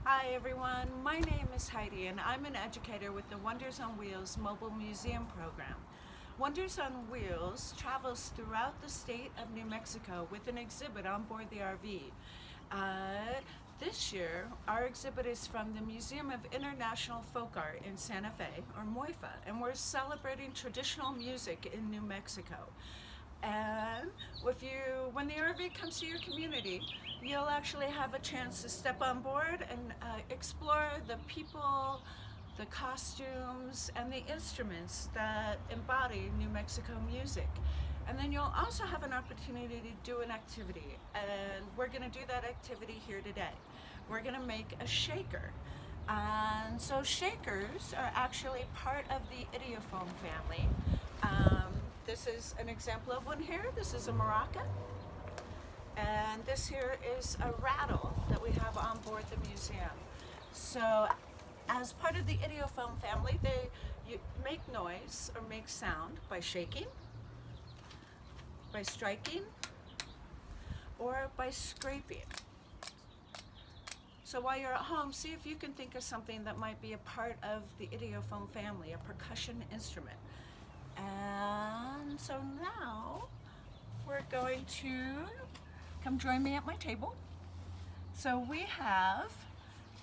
Hi everyone, my name is Heidi and I'm an educator with the Wonders on Wheels mobile museum program. Wonders on Wheels travels throughout the state of New Mexico with an exhibit on board the RV. This year, our exhibit is from the Museum of International Folk Art in Santa Fe, or MOIFA, and we're celebrating traditional music in New Mexico. And when the RV comes to your community, you'll actually have a chance to step on board and explore the people, the costumes, and the instruments that embody New Mexico music. And then you'll also have an opportunity to do an activity, and we're going to do that activity here today. We're going to make a shaker. And so shakers are actually part of the idiophone family. This is an example of one here. This is a maraca. And this here is a rattle that we have on board the museum. So as part of the idiophone family, you make noise or make sound by shaking, by striking, or by scraping. So while you're at home, see if you can think of something that might be a part of the idiophone family, a percussion instrument. And so now we're going to come join me at my table. So we have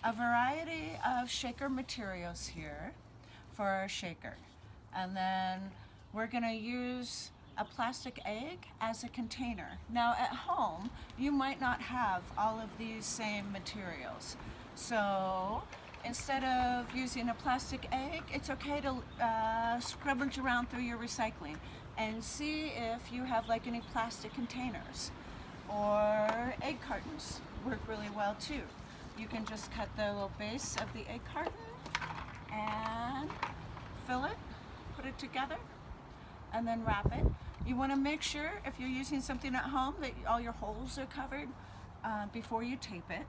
a variety of shaker materials here for our shaker. And then we're going to use a plastic egg as a container. Now at home, you might not have all of these same materials. So instead of using a plastic egg, it's okay to scrummage around through your recycling and see if you have like any plastic containers, or egg cartons work really well too. You can just cut the little base of the egg carton and fill it, put it together, and then wrap it. You want to make sure if you're using something at home that all your holes are covered before you tape it.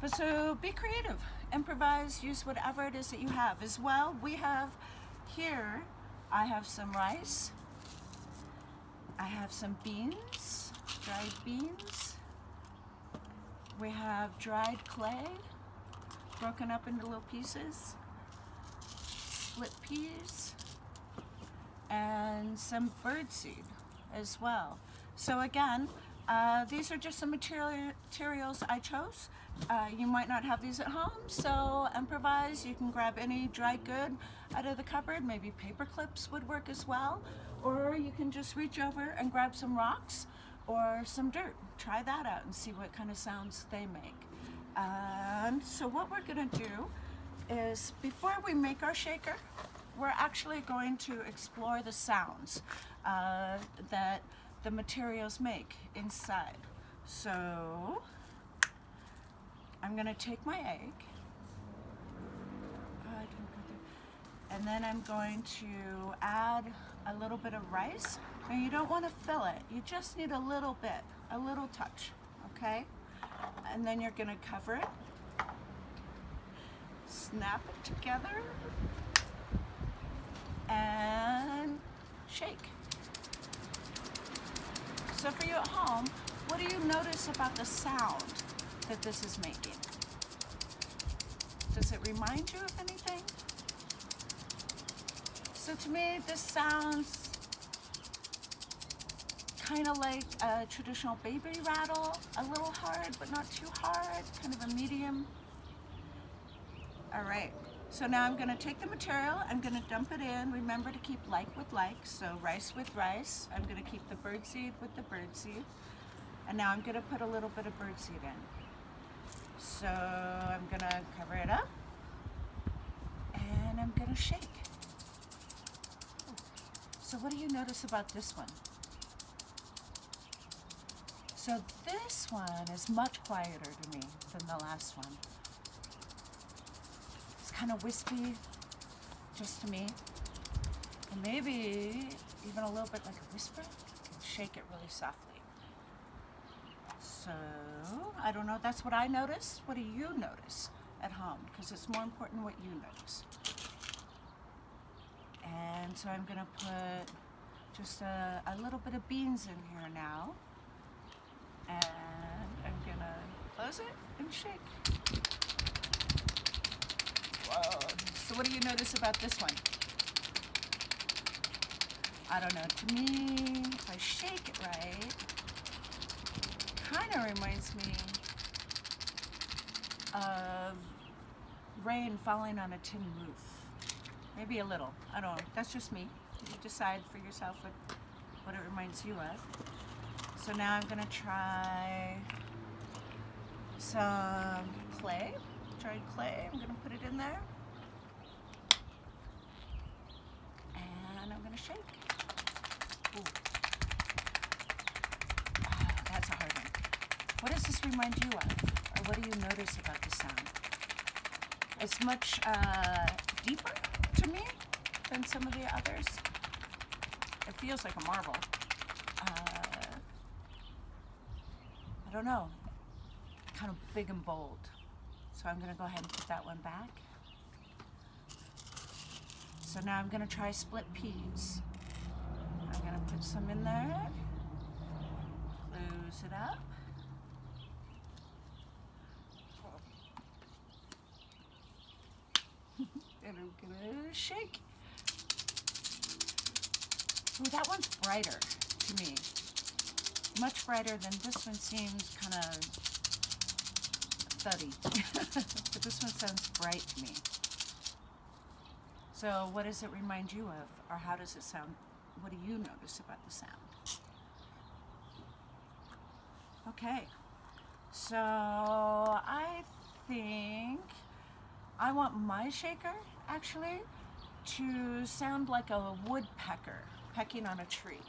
But so be creative, improvise, use whatever it is that you have. As well, we have here, I have some rice, I have some beans, dried beans. We have dried clay, broken up into little pieces, split peas, and some birdseed as well. So again, these are just some materials I chose. You might not have these at home, so improvise. You can grab any dry good out of the cupboard. Maybe paper clips would work as well. Or you can just reach over and grab some rocks or some dirt. Try that out and see what kind of sounds they make. And so what we're going to do is, before we make our shaker, we're actually going to explore the sounds that the materials make inside. So I'm going to take my egg, and then I'm going to add a little bit of rice. Now you don't want to fill it, you just need a little bit, a little touch, okay? And then you're going to cover it, snap it together, and shake. So for you at home, what do you notice about the sound that this is making? Does it remind you of anything? So to me, this sounds kind of like a traditional baby rattle, a little hard but not too hard, kind of a medium. All right, so now I'm going to take the material, I'm going to dump it in. Remember to keep like with like, so rice with rice. I'm going to keep the birdseed with the birdseed. And now I'm going to put a little bit of birdseed in. So I'm going to cover it up, and I'm going to shake. So what do you notice about this one? So this one is much quieter to me than the last one. It's kind of wispy, just to me. And maybe even a little bit like a whisper. And shake it really softly. So, I don't know, that's what I notice. What do you notice at home? Because it's more important what you notice. And so I'm going to put just a little bit of beans in here now. And I'm going to close it and shake. Whoa. So what do you notice about this one? I don't know. To me, if I shake it right, kind of reminds me of rain falling on a tin roof. Maybe a little. I don't know. That's just me. You decide for yourself what it reminds you of. So now I'm going to try some clay. Dried clay. I'm going to put it in there. And I'm going to shake. Ooh. Oh, that's a hard one. What does this remind you of? Or what do you notice about the sound? It's much deeper to me than some of the others. It feels like a marble. I don't know. Kind of big and bold. So I'm going to go ahead and put that one back. So now I'm going to try split peas. I'm going to put some in there. Close it up. And I'm going to shake. Ooh, that one's brighter to me. Much brighter than this one. Seems kind of thuddy. But this one sounds bright to me. So what does it remind you of? Or how does it sound? What do you notice about the sound? Okay. So I think I want my shaker actually to sound like a woodpecker pecking on a tree.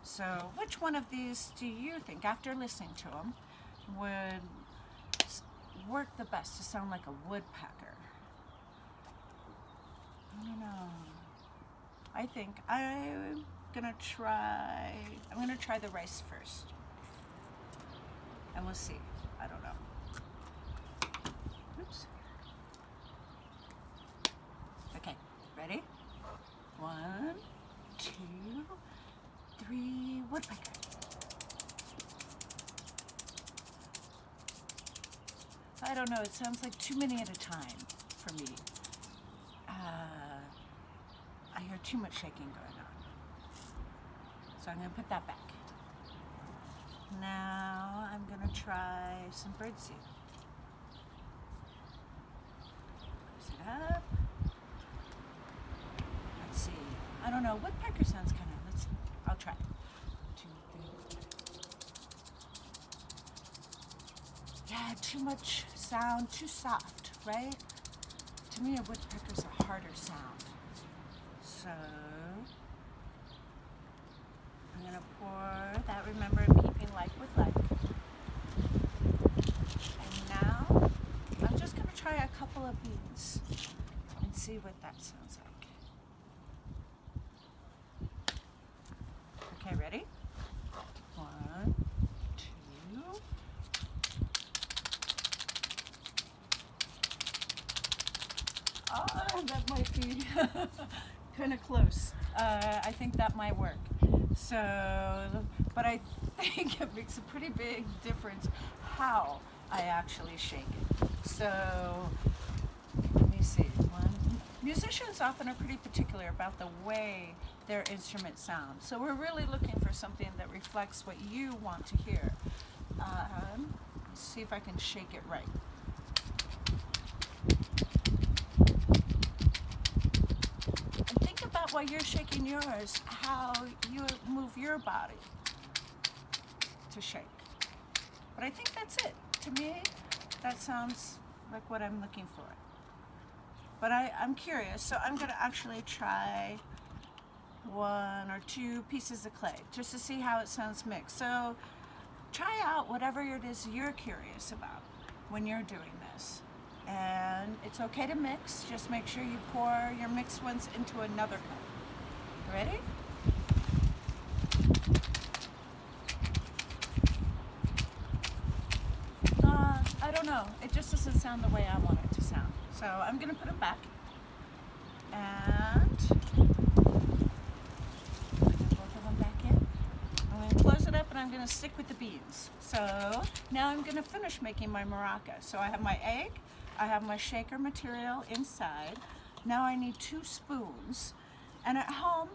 So which one of these do you think, after listening to them, would work the best to sound like a woodpecker? I don't know. I think I'm gonna try the rice first. And we'll see. I don't know. Oops. Okay, ready? 1, 2, 3, woodpecker. I don't know, it sounds like too many at a time for me. I hear too much shaking going on. So I'm going to put that back. Now I'm going to try some birdseed. Close it up. Let's see. I don't know, woodpecker sounds kind of, let's see. I'll try. 2, 3. Yeah, too much sound, too soft, right? To me, a woodpecker's a harder sound. So, I'm going to pour that, remember, keeping like with like. And now, I'm just going to try a couple of beans and see what that sounds like. Okay, ready? 1, 2. Oh, that might be kind of close. I think that might work. So, but I think it makes a pretty big difference how I actually shake it. So, let me see. Musicians often are pretty particular about the way their instrument sounds. So we're really looking for something that reflects what you want to hear. Let's see if I can shake it right. And think about while you're shaking yours, how you move your body to shake. But I think that's it. To me, that sounds like what I'm looking for. But I'm curious, so I'm going to actually try 1 or 2 pieces of clay just to see how it sounds mixed. So try out whatever it is you're curious about when you're doing this. And it's okay to mix, just make sure you pour your mixed ones into another cup. Ready? I don't know, it just doesn't sound the way I want it to sound. So I'm going to put it back, and put both of them back in. I'm going to close it up, and I'm going to stick with the beans. So now I'm going to finish making my maraca. So I have my egg, I have my shaker material inside. Now I need 2 spoons. And at home,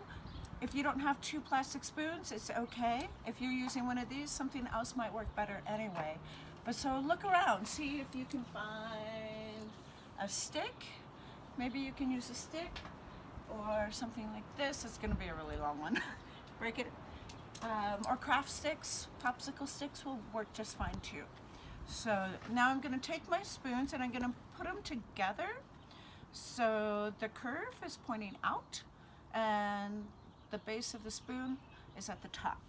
if you don't have 2 plastic spoons, it's okay. If you're using one of these, something else might work better anyway. But so look around, see if you can find a stick. Maybe you can use a stick or something like this. It's gonna be a really long one. Break it. Or craft sticks, popsicle sticks will work just fine too. So now I'm gonna take my spoons and I'm gonna put them together so the curve is pointing out and the base of the spoon is at the top.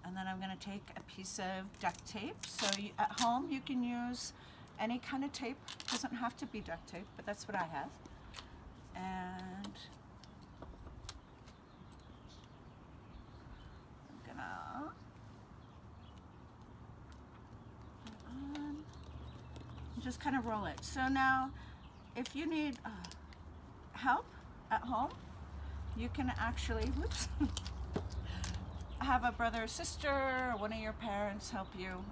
And then I'm going to take a piece of duct tape. So at home you can use any kind of tape. It doesn't have to be duct tape, but that's what I have. And I'm gonna just kind of roll it. So now if you need help at home, you can actually, whoops, have a brother or sister or one of your parents help you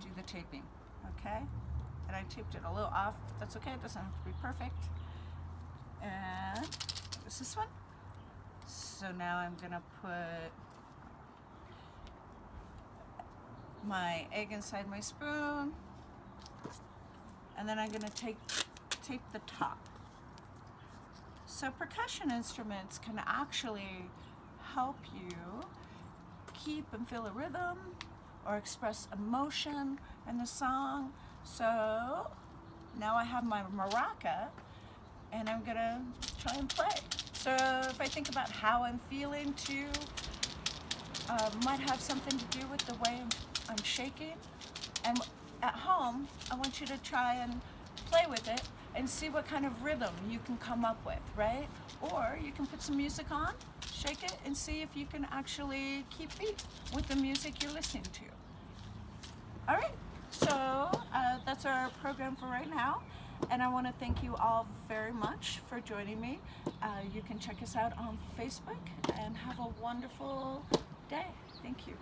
do the taping, okay? And I taped it a little off. That's okay, it doesn't have to be perfect. And what's this one? So now I'm gonna put my egg inside my spoon, and then I'm gonna tape the top. So percussion instruments can actually help you keep and feel a rhythm or express emotion in the song. So now I have my maraca and I'm gonna try and play. So if I think about how I'm feeling too, might have something to do with the way I'm shaking. And at home, I want you to try and play with it and see what kind of rhythm you can come up with, right? Or you can put some music on, shake it, and see if you can actually keep beat with the music you're listening to. All right, so that's our program for right now. And I want to thank you all very much for joining me. You can check us out on Facebook and have a wonderful day. Thank you.